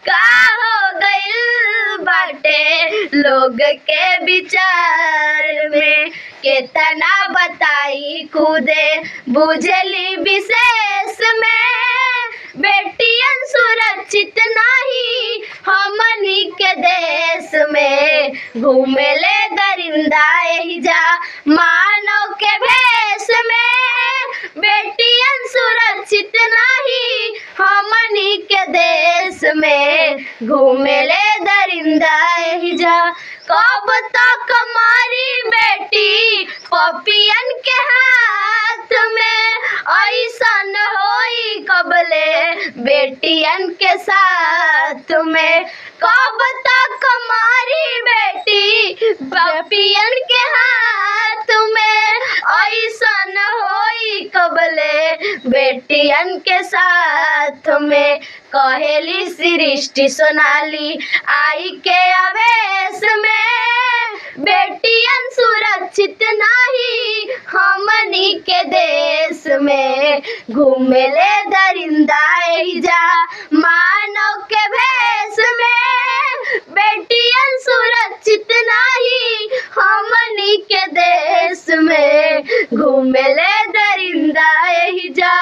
का हो गइल बाटे लोग के विचार में, केतना बताई खुदे बुझली विशेष में। बेटियन सुरक्षित नहीं हमनी के देश में, घूमेले दरिंदा एहिजा मानव के भेष में। बेटियन सुरक्षित नहीं हमनी के देश में, घूमेले दरिंदा एहिजा। कब तक मारी बेटी पपियन के हाथ में, ऐसन होई कबले बेटियन के साथ में। कब तक मारी बेटी पपियन के हाथ में, ऐसन होई कबले बेटियन के साथ में। कहेली सृष्टि सोनाली आई के आवेश में, बेटियन सुरक्षित नहीं हमनी के देश में, घूमेले दरिंदा एहिजा मानव के भेष में। बेटियन सुरक्षित नहीं हमनी के देश में, घूमेले दरिंदा एहिजा।